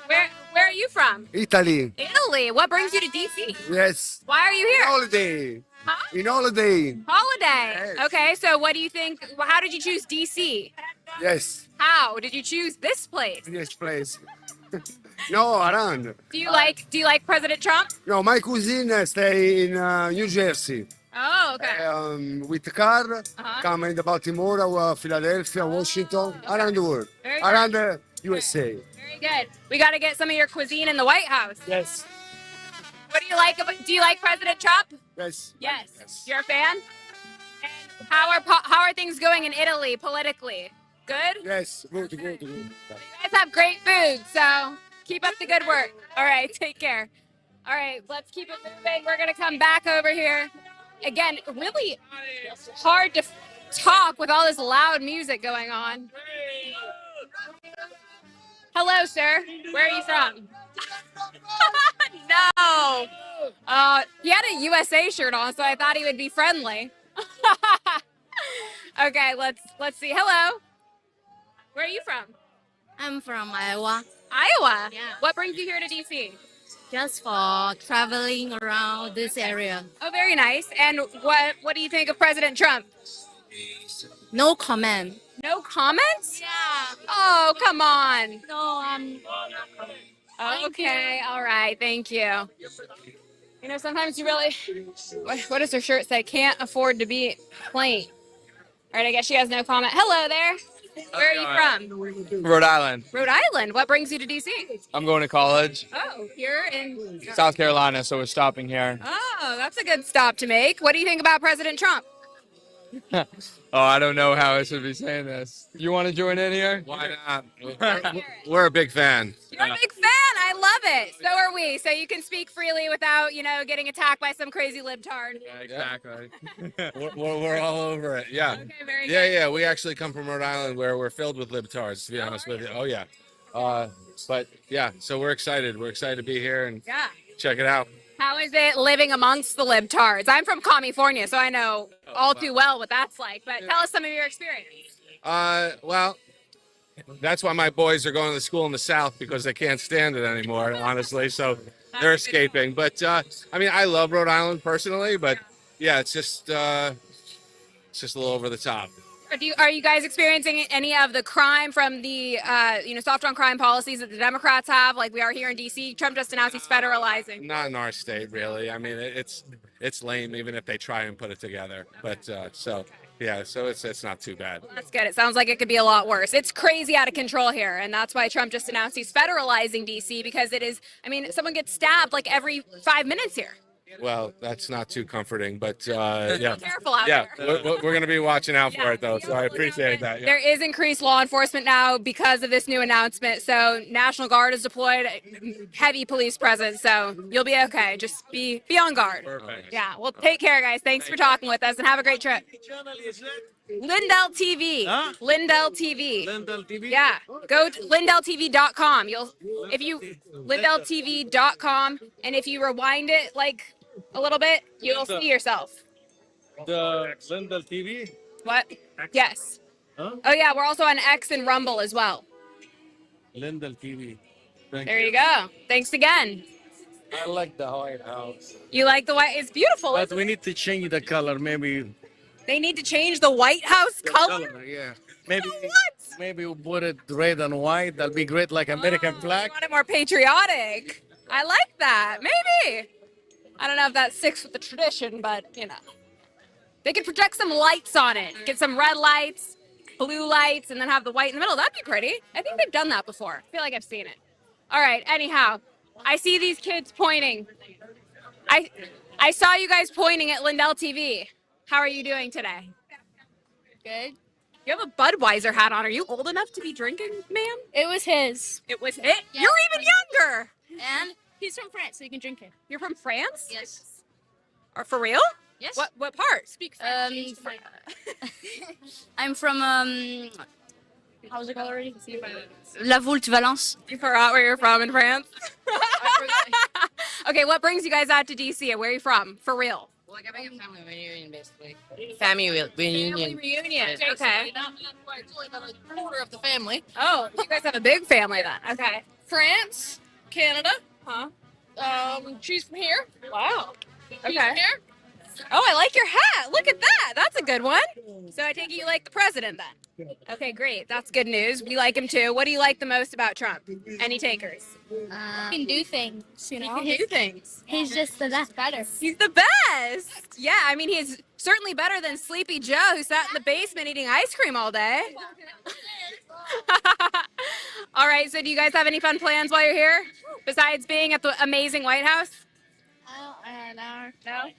Where are you from? Italy. Italy. What brings you to DC? Yes. Why are you here? Holiday. Huh? In holiday. Holiday. Yes. Okay, so what do you think? How did you choose DC? Yes. How did you choose this place? Yes, place. No, around. Do you like President Trump? No, my cousin stay in New Jersey. Oh, okay. With the car, Uh-huh. come in the Baltimore, Philadelphia, Washington, around the world, Very around the USA. Very good. We got to get some of your cuisine in the White House. Yes. What do you like? Do you like President Trump? Yes. Yes. You're a fan? And how are things going in Italy politically? Good? Yes. Good. You guys have great food, so keep up the good work. All right, take care. All right, let's keep it moving. We're going to come back over here. Again, really hard to talk with all this loud music going on. Hello, sir. Where are you from? No. He had a USA shirt on, so I thought he would be friendly. Okay, let's see. Hello. Where are you from? I'm from Iowa. Iowa. Yeah. What brings you here to DC? Just for traveling around this area. Oh, very nice. And what do you think of President Trump? No comment. No comments? Yeah. Oh, come on. No, Okay, all right, thank you. You know, sometimes you really, what does her shirt say? Can't afford to be plain. All right, I guess she has no comment. Hello there. Where are you from? Rhode Island. Rhode Island. What brings you to DC? I'm going to college. Oh, you're in South Carolina, so we're stopping here. Oh, that's a good stop to make. What do you think about President Trump? Oh, I don't know how I should be saying this. You want to join in here? Why not? We're a big fan. You're a big fan. I love it. So are we. So you can speak freely without, getting attacked by some crazy libtard. Yeah, exactly. we're all over it. Yeah. Okay, very Yeah, good. yeah. We actually come from Rhode Island where we're filled with libtards, to be honest with you. Oh, yeah. But yeah, so we're excited. We're excited to be here and Yeah. check it out. How is it living amongst the libtards? I'm from California, so I know all too well what that's like. But tell us some of your experience. Well, that's why my boys are going to school in the South because they can't stand it anymore, honestly. So they're escaping. But I mean, I love Rhode Island personally, but yeah, it's just a little over the top. Are you guys experiencing any of the crime from the soft on crime policies that the Democrats have, like we are here in DC? Trump just announced he's federalizing. Not in our state, really. I mean, it's lame, even if they try and put it together. But so it's not too bad. That's good. It sounds like it could be a lot worse. It's crazy out of control here, and that's why Trump just announced he's federalizing DC because it is. I mean, someone gets stabbed like every 5 minutes here. Well, that's not too comforting, but yeah. Careful out Yeah, there. we're going to be watching out for Yeah. it, though, so I appreciate that. Yeah. There is increased law enforcement now because of this new announcement. So National Guard is deployed, heavy police presence. So you'll be okay. Just be on guard. Perfect. Yeah. Well, take care, guys. Thanks for talking with us and have a great trip. Lindell TV. Huh? Lindell TV. Lindell TV? Yeah. Go to lindelltv.com. lindelltv.com, and if you rewind it like a little bit, you'll see yourself. The Lindell TV? What? Yes. Huh? Oh yeah, we're also on X and Rumble as well. Lindell TV. Thank There you go. Thanks again. I like the White House. You like the white? It's beautiful. But Isn't we it? need to change the color, maybe. They need to change the White House color. Yeah. Maybe What? maybe we'll put it red and white. That'll be great, like American I flag. want it more patriotic. I like that. Maybe. I don't know if that sticks with the tradition, but you know, they could project some lights on it. Get some red lights, blue lights, and then have the white in the middle. That'd be pretty. I think they've done that before. I feel like I've seen it. All right. Anyhow, I see these kids pointing. I saw you guys pointing at Lindell TV. How are you doing today? Good. You have a Budweiser hat on. Are you old enough to be drinking, ma'am? It was his. It was it. Yeah. You're even younger. And he's from France, so you can drink it. You're from France? Yes. Or for real? Yes. What part? Speak French. I'm from how's it called already? La Voulte, Valence. You forgot where you're from in France? Okay, what brings you guys out to DC? Where are you from? For real? Like having a family reunion, basically. Family reunion. Okay. It's only about a quarter of the family. Oh, you guys have a big family then. Okay. France, Canada. Huh? She's from here. Wow. She's Okay. from here. Oh, I like your hat. Look at that. That's a good one. So I take it you like the president then? Okay, great. That's good news. We like him too. What do you like the most about Trump? Any takers? He can do things, you know. He can do things. He's just the best better. He's the best. Yeah, I mean, he's certainly better than Sleepy Joe, who sat in the basement eating ice cream all day. All right, so do you guys have any fun plans while you're here? Besides being at the amazing White House? No?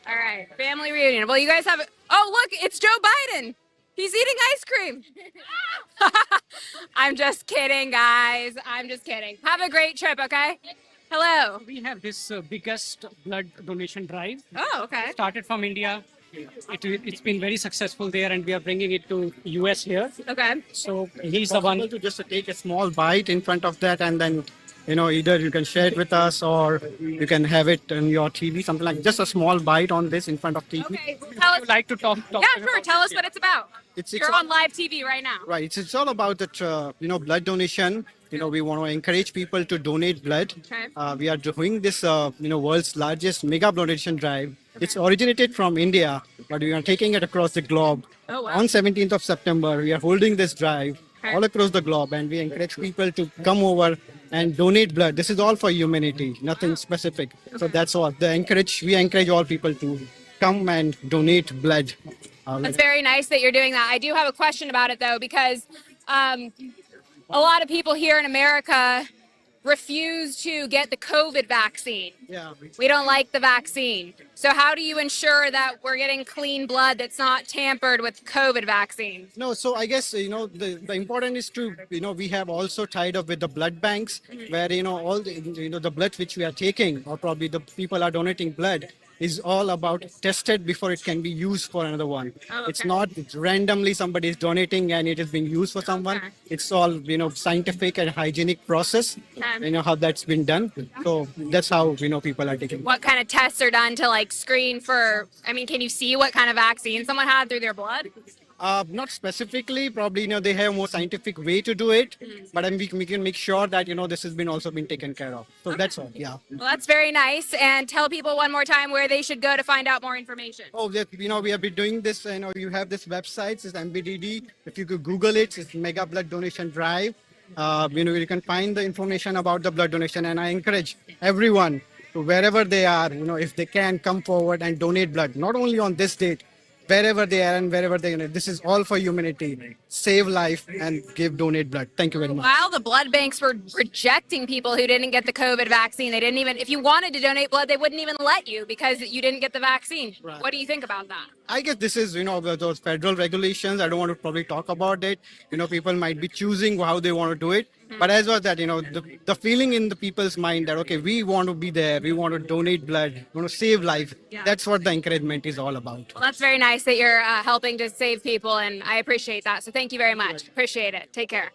All right, family reunion. Well, you guys have. Oh, look, it's Joe Biden. He's eating ice cream. I'm just kidding, guys. I'm just kidding. Have a great trip, okay? Hello. We have this biggest blood donation drive. Oh, okay. Started from India. It's been very successful there, and we are bringing it to US here. Okay. So he's the one to just take a small bite in front of that, and then either you can share it with us or you can have it on your TV, something like just a small bite on this in front of TV. Okay. Tell us. Would like to talk Yeah, sure. Tell us what it's about. It's You're on live TV right now. Right. It's all about that, blood donation. We want to encourage people to donate blood. Okay. We are doing this, world's largest mega blood donation drive. It's originated from India, but we are taking it across the globe. Oh, wow. On 17th of September, we are holding this drive Okay. all across the globe, and we encourage people to come over and donate blood. This is all for humanity, nothing specific. So that's all. We encourage all people to come and donate blood. It's very nice that you're doing that. I do have a question about it though, because a lot of people here in America refuse to get the COVID vaccine. Yeah. We don't like the vaccine. So how do you ensure that we're getting clean blood that's not tampered with COVID vaccine? No, so I guess, the important is to, we have also tied up with the blood banks where, all the blood which we are taking, or probably the people are donating blood, is all about tested before it can be used for another one. Oh, It's okay. not randomly somebody is donating and it is being used for someone. Okay. It's all, scientific and hygienic process, Okay. how that's been done. So that's how, people are taking. What kind of tests are done to screen for, can you see what kind of vaccine someone had through their blood? Not specifically, probably, they have more scientific way to do it, but we can make sure that, this has been also been taken care of. So that's all, yeah. Well, that's very nice. And tell people one more time where they should go to find out more information. Oh, we have been doing this, you have this website, it's MBDD. If you could Google it, it's Mega Blood Donation Drive. You can find the information about the blood donation, and I encourage everyone to wherever they are, if they can come forward and donate blood, not only on this date, wherever they are and wherever they are. This is all for humanity. Save life and donate blood. Thank you very much. While the blood banks were rejecting people who didn't get the COVID vaccine, they didn't even, if you wanted to donate blood, they wouldn't even let you because you didn't get the vaccine. Right. What do you think about that? I guess this is, those federal regulations. I don't want to probably talk about it. People might be choosing how they want to do it. But as well that, the feeling in the people's mind that, okay, we want to be there. We want to donate blood. We want to save life. Yeah. That's what the encouragement is all about. Well, that's very nice that you're helping to save people, and I appreciate that. So thank you very much. Appreciate it. Take care.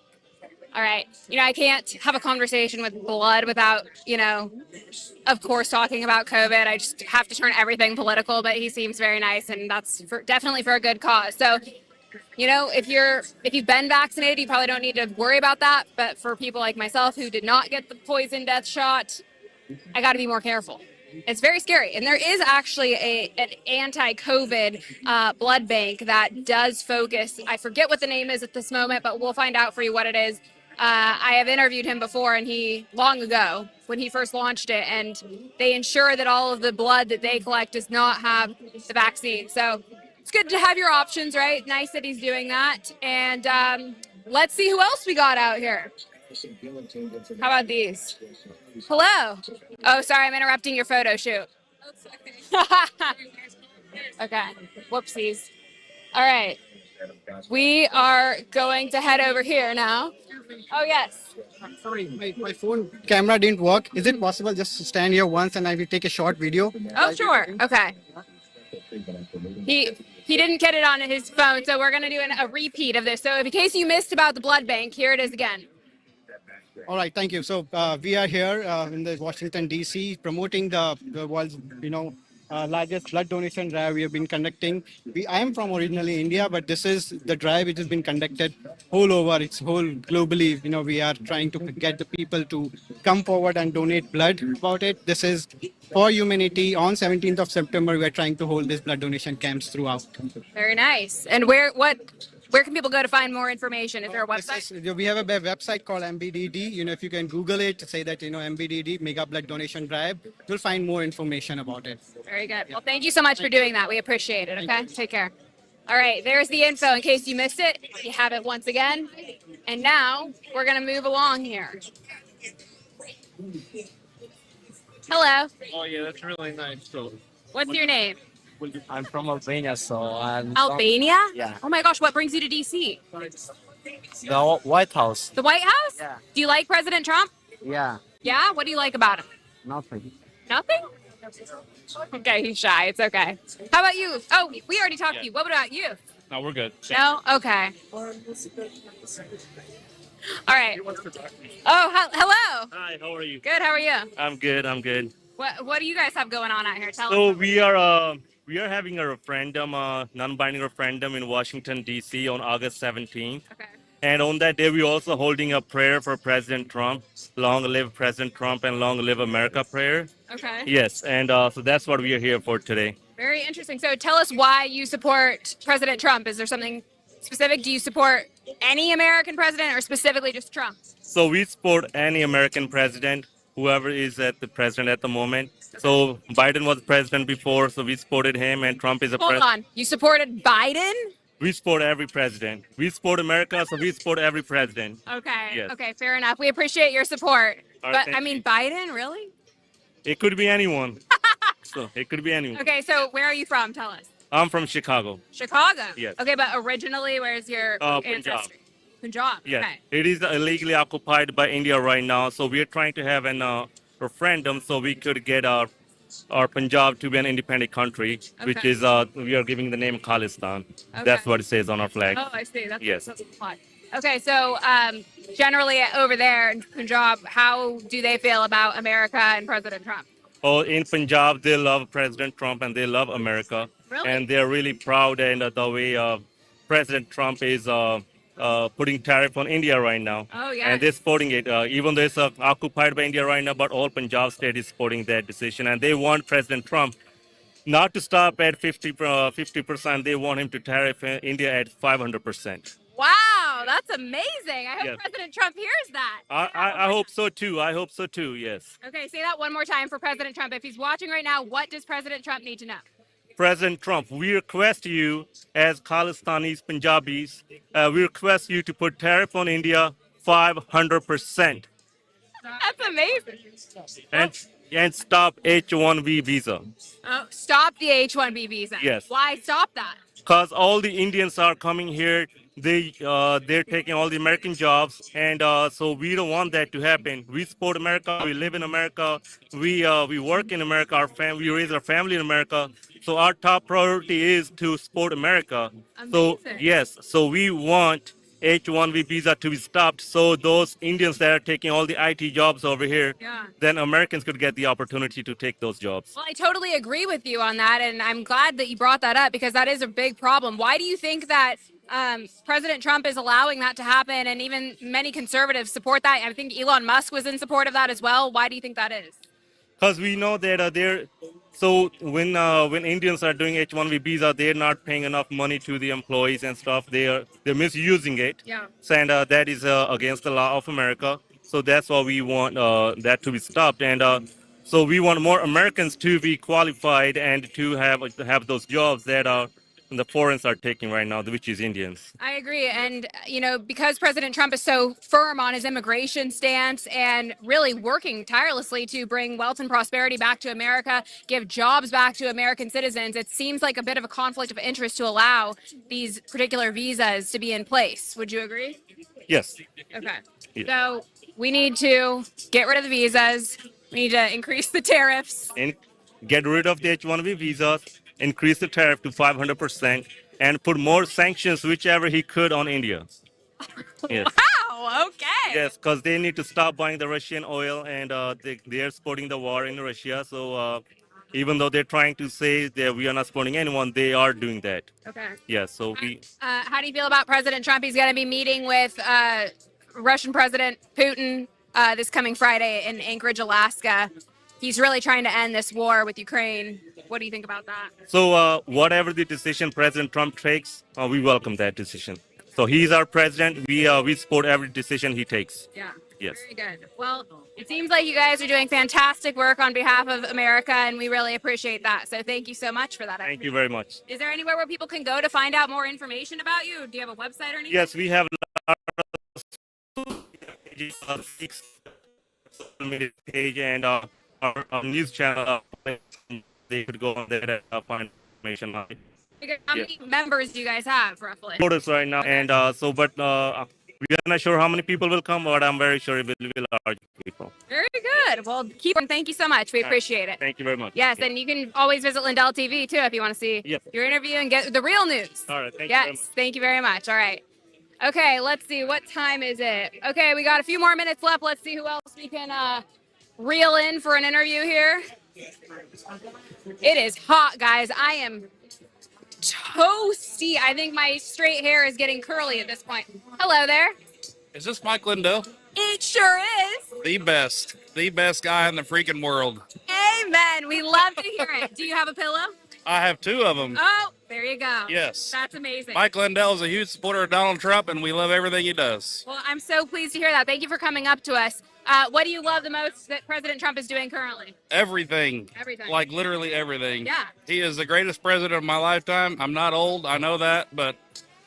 All right. I can't have a conversation with blood without, of course, talking about COVID. I just have to turn everything political, but he seems very nice, and that's definitely for a good cause. So, if you've been vaccinated, you probably don't need to worry about that. But for people like myself who did not get the poison death shot, I got to be more careful. It's very scary. And there is actually an anti-COVID blood bank that does focus. I forget what the name is at this moment, but we'll find out for you what it is. I have interviewed him before, and long ago, when he first launched it, and they ensure that all of the blood that they collect does not have the vaccine. So it's good to have your options, right? Nice that he's doing that. And let's see who else we got out here. How about these? Hello. Oh, sorry, I'm interrupting your photo shoot. Okay. Whoopsies. All right. We are going to head over here now. Oh, yes. Sorry, my phone camera didn't work. Is it possible just to stand here once and I will take a short video? Oh, sure. Okay. He didn't get it on his phone, so we're going to do a repeat of this. So in case you missed about the blood bank, here it is again. All right, thank you. So we are here in the Washington, D.C. promoting the world's, largest blood donation drive we have been conducting. I am from originally India, but this is the drive which has been conducted all over. It's whole globally. We are trying to get the people to come forward and donate blood about it. This is for humanity. On 17th of September, we are trying to hold this blood donation camps throughout. Very nice. And where can people go to find more information? Is there a website? We have a website called MBDD. If you can Google it, say that, MBDD, Mega Blood Donation Drive, you'll find more information about it. Very good. Well, thank you so much for doing that. We appreciate it. Okay, take care. All right, there's the info in case you missed it. You have it once again. And now we're going to move along here. Hello. Oh yeah, that's really nice. So What's your name? I'm from Albania, so I'm Albania? Yeah. Oh my gosh, what brings you to DC? the White House. The White House? Yeah. Do you like President Trump? Yeah, Yeah? What do you like about him? nothing. Nothing? Okay, he's shy. It's okay. How about you? Oh, we already talked to you. What about you? No, we're good. No? Okay. All right. Oh, hello. Hi, how are you? Good. How are you? I'm good. I'm good. What do you guys have going on out here? Tell So us. we are having a referendum, non-binding referendum in Washington D.C. on August 17th. Okay. And on that day, we're also holding a prayer for President Trump. Long live President Trump and long live America prayer. Okay. Yes, and so that's what we are here for today. Very interesting. So tell us why you support President Trump. Is there something specific? Do you support any American president or specifically just Trump? So we support any American president, whoever is at the president at the moment. So Biden was president before, so we supported him, and Trump is a Hold president. on. You supported Biden? We support every president. We support America, so we support every president. Okay. Yes. Okay. Fair enough. We appreciate your support. All right, But thank I mean, Biden, really? It could be anyone. So it could be anyone. Okay. So where are you from? Tell us. I'm from Chicago. Chicago. Yes. Okay, but originally, where's your Punjab. ancestry? Punjab. Yes. Okay. It is illegally occupied by India right now, so we are trying to have an referendum so we could get our Punjab to be an independent country, which Okay. is we are giving the name Khalistan. Okay. That's what it says on our flag. Oh, I see. Yes. That's a lot. Okay, so generally over there in Punjab, how do they feel about America and President Trump? Oh, in Punjab, they love President Trump and they love America. Really? And they're really proud and the way President Trump is putting tariff on India right now. Oh, yeah. And they're supporting it, even though it's occupied by India right now, but all Punjab state is supporting that decision. And they want President Trump not to stop at 50%. They want him to tariff India at 500%. Wow, that's amazing. I hope Yes. President Trump hears that. I hope so too. I hope so too. Yes. Okay, say that one more time for President Trump. If he's watching right now, what does President Trump need to know? President Trump, we request you as Khalistanis, Punjabis, we request you to put tariff on India 500% That's amazing. and stop H-1B visa. Oh, stop the H-1B visa. Yes. Why stop that? Because all the Indians are coming here, they're taking all the American jobs, and so we don't want that to happen. We support America. We live in America. We work in America. We raise our family in America. So our top priority is to support America. So Amazing. yes, so we want H-1B visa to be stopped. So those Indians that are taking all the IT jobs over here, Yeah. then Americans could get the opportunity to take those jobs. Well, I totally agree with you on that, and I'm glad that you brought that up because that is a big problem. Why do you think that President Trump is allowing that to happen, and even many conservatives support that? I think Elon Musk was in support of that as well. Why do you think that is? Because we know that so when Indians are doing H-1B visa, they're not paying enough money to the employees and stuff. They're misusing it. Yeah. And that is against the law of America. So that's why we want that to be stopped. And so we want more Americans to be qualified and to have those jobs that the foreigners are taking right now, which is Indians. I agree. And, because President Trump is so firm on his immigration stance and really working tirelessly to bring wealth and prosperity back to America, give jobs back to American citizens, it seems like a bit of a conflict of interest to allow these particular visas to be in place. Would you agree? Yes. Okay. Yeah. So we need to get rid of the visas. We need to increase the tariffs. And get rid of the H-1B visas, increase the tariff to 500%, and put more sanctions, whichever he could, on India. Yes. Wow. Okay. Yes, because they need to stop buying the Russian oil, and they are supporting the war in Russia. So even though they're trying to say that we are not supporting anyone, they are doing that. Okay. Yes, so How do you feel about President Trump? He's going to be meeting with Russian President Putin this coming Friday in Anchorage, Alaska. He's really trying to end this war with Ukraine. What do you think about that? So whatever the decision President Trump takes, we welcome that decision. So he's our president. We support every decision he takes. Yeah. Yes. Very good. Well, it seems like you guys are doing fantastic work on behalf of America, and we really appreciate that. So thank you so much for that. Thank you very much. Is there anywhere where people can go to find out more information about you? Do you have a website or anything? Yes, we have social media page and our news channel. They could go on there and find information on it. How many members do you guys have, roughly? Voters right now, and we are not sure how many people will come, but I'm very sure it will be large people. Very good. Well, thank you so much. We appreciate it. Thank you very much. Yes, and you can always visit Lindell TV too if you want to see your interview and get the real news. All right. Thank you Yes, very much. thank you very much. All right. Okay, let's see. What time is it? Okay, we got a few more minutes left. Let's see who else we can reel in for an interview here. It is hot, guys. I am toasty. I think my straight hair is getting curly at this point. Hello there. Is this Mike Lindell? It sure is. The best guy in the freaking world. Amen. We love to hear it. Do you have a pillow? I have two of them. Oh, there you go. Yes. That's amazing. Mike Lindell is a huge supporter of Donald Trump, and we love everything he does. Well, I'm so pleased to hear that. Thank you for coming up to us. What do you love the most that President Trump is doing currently? Everything. Everything. Like literally everything. Yeah. He is the greatest president of my lifetime. I'm not old, I know that, but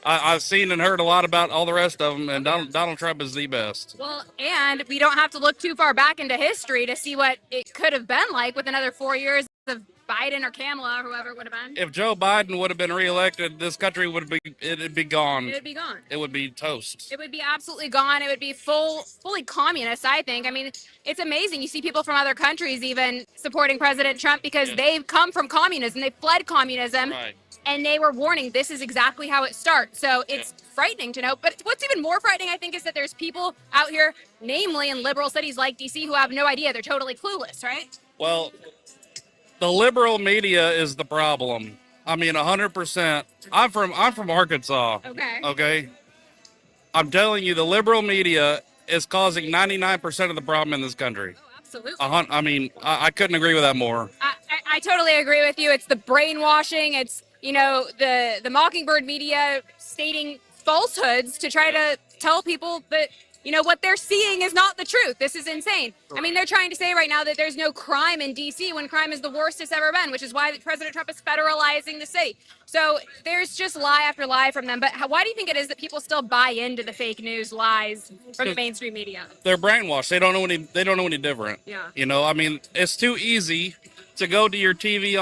I've seen and heard a lot about all the rest of them, and Donald Trump is the best. Well, and we don't have to look too far back into history to see what it could have been like with another 4 years of Biden or Kamala or whoever it would have been. If Joe Biden would have been reelected, this country it'd be gone. It'd be gone. It would be toast. It would be absolutely gone. It would be fully communist, I think. I mean, it's amazing. You see people from other countries even supporting President Trump because they've come from communism. They fled communism. Right. And they were warning this is exactly how it starts. So it's frightening to know. But what's even more frightening, I think, is that there's people out here, namely in liberal cities like DC, who have no idea. They're totally clueless, right? Well, the liberal media is the problem. I mean, 100%. I'm from Arkansas. Okay. Okay. I'm telling you, the liberal media is causing 99% of the problem in this country. Absolutely. I mean, I couldn't agree with that more. I totally agree with you. It's the brainwashing. It's, the Mockingbird media stating falsehoods to try to tell people that what they're seeing is not the truth. This is insane. I mean, they're trying to say right now that there's no crime in DC when crime is the worst it's ever been, which is why President Trump is federalizing the city. So there's just lie after lie from them. But why do you think it is that people still buy into the fake news lies from the mainstream media? They're brainwashed. They don't know any different. Yeah. I mean, it's too easy to go to your TV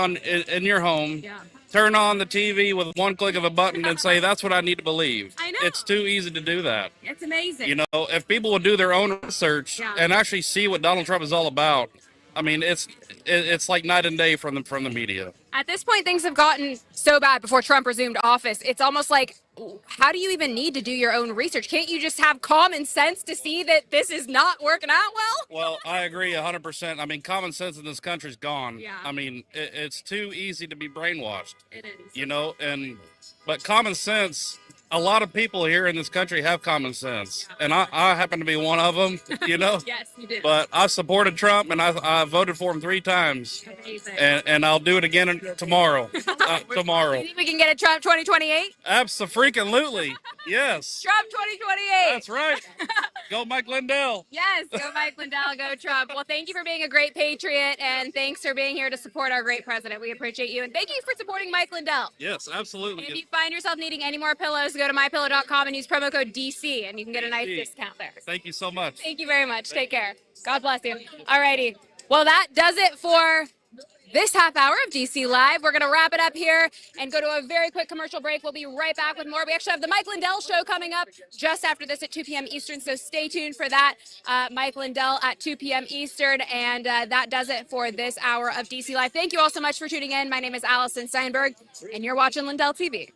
in your home, turn on the TV with one click of a button and say, that's what I need to believe. I know. It's too easy to do that. It's amazing. If people would do their own research and actually see what Donald Trump is all about, I mean, it's like night and day from the media. At this point, things have gotten so bad before Trump resumed office. It's almost like, how do you even need to do your own research? Can't you just have common sense to see that this is not working out well? Well, I agree 100%. I mean, common sense in this country's gone. Yeah. I mean, it's too easy to be brainwashed. It is. But common sense, a lot of people here in this country have common sense. And I happen to be one of them, Yes, you do. But I supported Trump and I voted for him 3 times. Amazing. And I'll do it again tomorrow. Tomorrow. You think we can get a Trump 2028? Absolutely. Yes. Trump 2028. That's right. Go Mike Lindell. Yes, go Mike Lindell, go Trump. Well, thank you for being a great patriot, and thanks for being here to support our great president. We appreciate you, and thank you for supporting Mike Lindell. Yes, absolutely. And if you find yourself needing any more pillows, go to mypillow.com and use promo code DC, and you can get a nice discount there. Thank you so much. Thank you very much. Take care. God bless you. All righty. Well, that does it for this half hour of DC Live. We're going to wrap it up here and go to a very quick commercial break. We'll be right back with more. We actually have the Mike Lindell Show coming up just after this at 2 p.m. Eastern, so stay tuned for that. Mike Lindell at 2 p.m. Eastern, and that does it for this hour of DC Live. Thank you all so much for tuning in. My name is Allison Steinberg, and you're watching Lindell TV.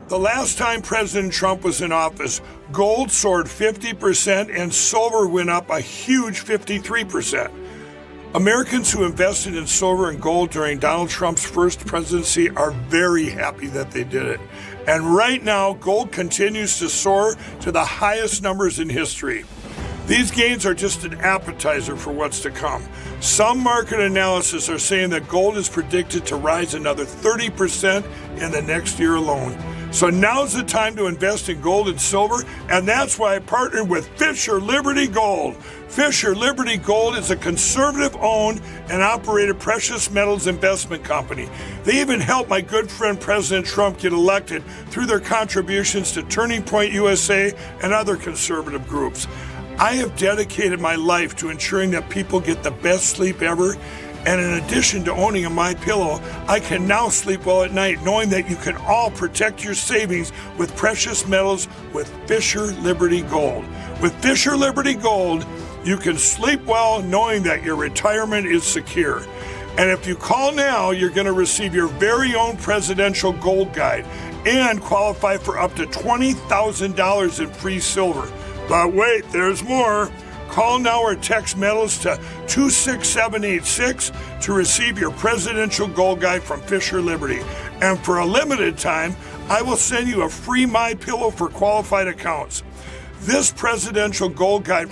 The last time President Trump was in office, gold soared 50% and silver went up a huge 53%. Americans who invested in silver and gold during Donald Trump's first presidency are very happy that they did it. And right now, gold continues to soar to the highest numbers in history. These gains are just an appetizer for what's to come. Some market analysis are saying that gold is predicted to rise another 30% in the next year alone. So now's the time to invest in gold and silver, and that's why I partnered with Fisher Liberty Gold. Fisher Liberty Gold is a conservative-owned and operated precious metals investment company. They even helped my good friend President Trump get elected through their contributions to Turning Point USA and other conservative groups. I have dedicated my life to ensuring that people get the best sleep ever, and in addition to owning a MyPillow, I can now sleep well at night knowing that you can all protect your savings with precious metals with Fisher Liberty Gold. With Fisher Liberty Gold, you can sleep well knowing that your retirement is secure. And if you call now, you're going to receive your very own presidential gold guide and qualify for up to $20,000 in free silver. But wait, there's more. Call now or text metals to 26786 to receive your presidential gold guide from Fisher Liberty. And for a limited time, I will send you a free MyPillow for qualified accounts. This presidential gold guide